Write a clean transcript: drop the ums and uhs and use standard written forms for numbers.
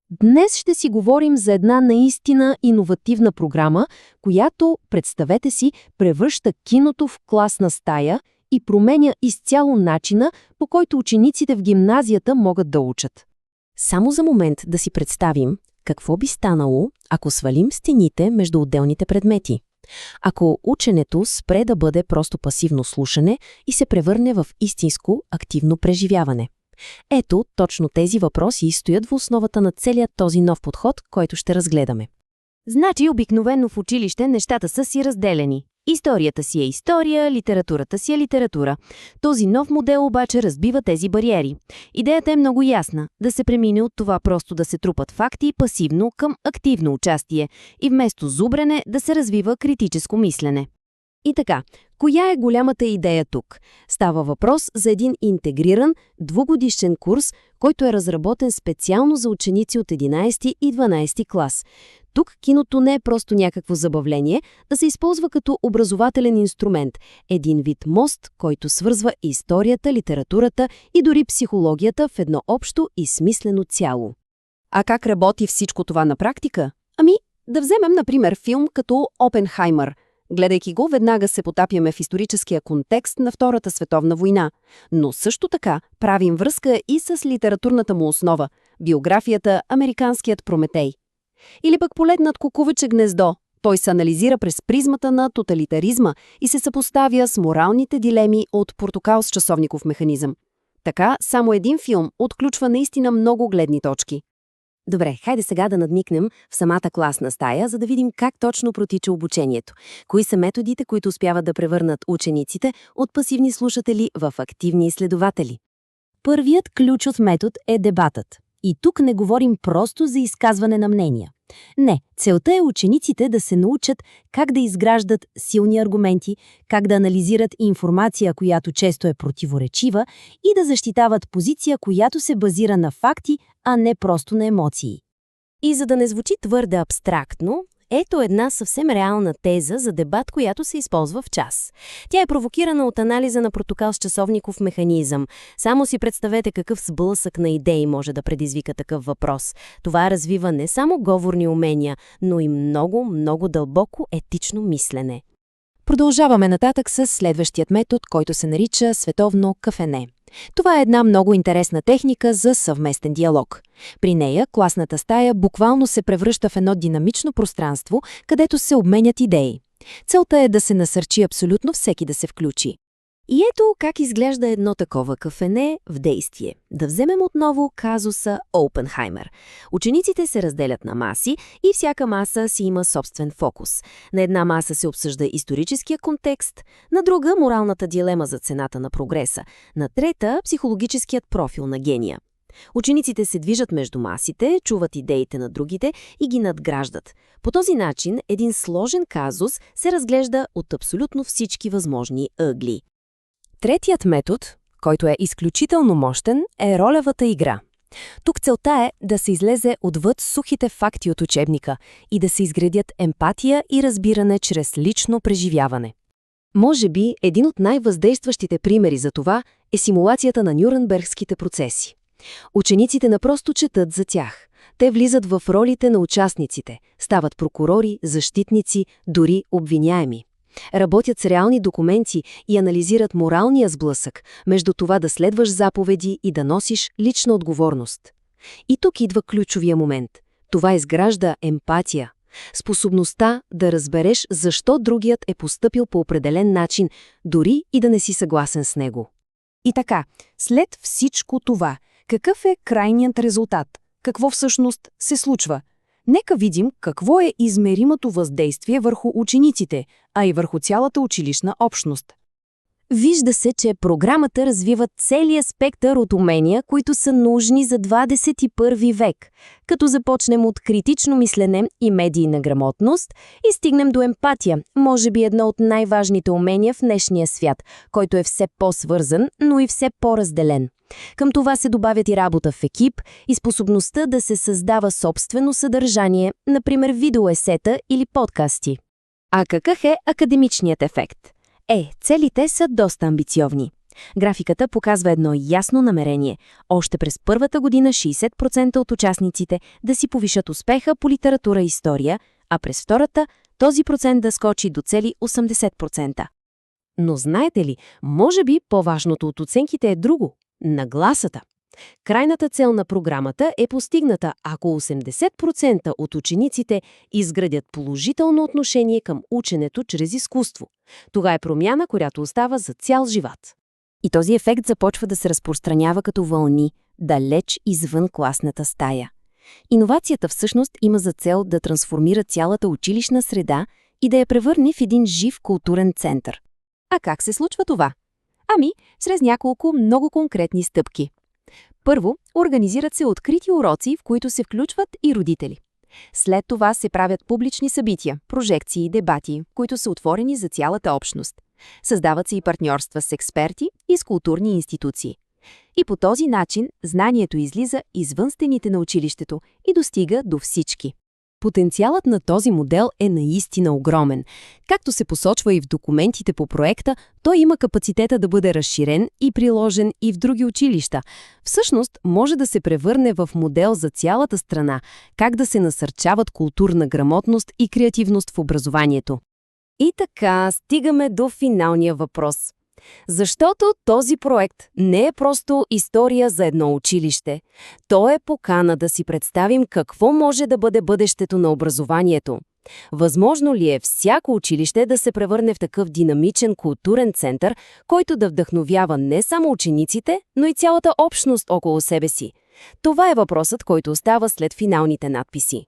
Днес ще си говорим за една наистина иновативна програма, която, представете си, превръща киното в класна стая и променя изцяло начина, по който учениците в гимназията могат да учат. Само за момент да си представим какво би станало, ако свалим стените между отделните предмети. Ако ученето спре да бъде просто пасивно слушане и се превърне в истинско активно преживяване. Ето, точно тези въпроси стоят в основата на целият този нов подход, който ще разгледаме. Значи, обикновено в училище нещата са си разделени. Историята си е история, литературата си е литература. Този нов модел обаче разбива тези бариери. Идеята е много ясна – да се премине от това просто да се трупат факти пасивно към активно участие и вместо зубрене да се развива критическо мислене. И така, коя е голямата идея тук? Става въпрос за един интегриран, двугодишен курс, който е разработен специално за ученици от 11 и 12 клас. Тук киното не е просто някакво забавление, да се използва като образователен инструмент, един вид мост, който свързва историята, литературата и дори психологията в едно общо и смислено цяло. А как работи всичко това на практика? Да вземем, например, филм като «Опенхаймер». Гледайки го, веднага се потапяме в историческия контекст на Втората световна война, но също така правим връзка и с литературната му основа – биографията «Американският Прометей». Или пък Полетнат кукувече гнездо. Той се анализира през призмата на тоталитаризма и се съпоставя с моралните дилеми от Портокал с часовников механизъм. Така, само един филм отключва наистина много гледни точки. Добре, хайде сега да надникнем в самата класна стая, за да видим как точно протича обучението. Кои са методите, които успяват да превърнат учениците от пасивни слушатели в активни изследователи? Първият ключов метод е дебатът. И тук не говорим просто за изказване на мнения. Не, целта е учениците да се научат как да изграждат силни аргументи, как да анализират информация, която често е противоречива, и да защитават позиция, която се базира на факти, а не просто на емоции. И за да не звучи твърде абстрактно, ето една съвсем реална теза за дебат, която се използва в час. Тя е провокирана от анализа на Портокал с часовников механизъм. Само си представете какъв сблъсък на идеи може да предизвика такъв въпрос. Това развива не само говорни умения, но и много, много дълбоко етично мислене. Продължаваме нататък с следващият метод, който се нарича световно кафене. Това е една много интересна техника за съвместен диалог. При нея класната стая буквално се превръща в едно динамично пространство, където се обменят идеи. Целта е да се насърчи абсолютно всеки да се включи. И ето как изглежда едно такова кафене в действие. Да вземем отново казуса Опенхаймер. Учениците се разделят на маси и всяка маса си има собствен фокус. На една маса се обсъжда историческия контекст, на друга – моралната дилема за цената на прогреса, на трета – психологическият профил на гения. Учениците се движат между масите, чуват идеите на другите и ги надграждат. По този начин един сложен казус се разглежда от абсолютно всички възможни ъгли. Третият метод, който е изключително мощен, е ролевата игра. Тук целта е да се излезе отвъд сухите факти от учебника и да се изградят емпатия и разбиране чрез лично преживяване. Може би един от най-въздействащите примери за това е симулацията на Нюрнбергските процеси. Учениците напросто четат за тях. Те влизат в ролите на участниците, стават прокурори, защитници, дори обвиняеми. Работят с реални документи и анализират моралния сблъсък между това да следваш заповеди и да носиш лична отговорност. И тук идва ключовия момент. Това изгражда емпатия. Способността да разбереш защо другият е постъпил по определен начин, дори и да не си съгласен с него. И така, след всичко това, какъв е крайният резултат? Какво всъщност се случва? Нека видим какво е измеримото въздействие върху учениците, а и върху цялата училищна общност. Вижда се, че програмата развива целия спектър от умения, които са нужни за 21 век, като започнем от критично мислене и медийна грамотност и стигнем до емпатия, може би едно от най-важните умения в днешния свят, който е все по-свързан, но и все по-разделен. Към това се добавят и работа в екип и способността да се създава собствено съдържание, например видеоесета или подкасти. А какъв е академичният ефект? Целите са доста амбициозни. Графиката показва едно ясно намерение. Още през първата година 60% от участниците да си повишат успеха по литература и история, а през втората този процент да скочи до цели 80%. Но знаете ли, може би по-важното от оценките е друго – нагласата. Крайната цел на програмата е постигната, ако 80% от учениците изградят положително отношение към ученето чрез изкуство. Това е промяна, която остава за цял живот. И този ефект започва да се разпространява като вълни, далеч извън класната стая. Иновацията всъщност има за цел да трансформира цялата училищна среда и да я превърне в един жив културен център. А как се случва това? Чрез няколко много конкретни стъпки. Първо, организират се открити уроци, в които се включват и родители. След това се правят публични събития, прожекции и дебати, които са отворени за цялата общност. Създават се и партньорства с експерти и с културни институции. И по този начин знанието излиза извън стените на училището и достига до всички. Потенциалът на този модел е наистина огромен. Както се посочва и в документите по проекта, той има капацитета да бъде разширен и приложен и в други училища. Всъщност, може да се превърне в модел за цялата страна, как да се насърчават културна грамотност и креативност в образованието. И така, стигаме до финалния въпрос. Защото този проект не е просто история за едно училище. То е покана да си представим какво може да бъде бъдещето на образованието. Възможно ли е всяко училище да се превърне в такъв динамичен културен център, който да вдъхновява не само учениците, но и цялата общност около себе си? Това е въпросът, който остава след финалните надписи.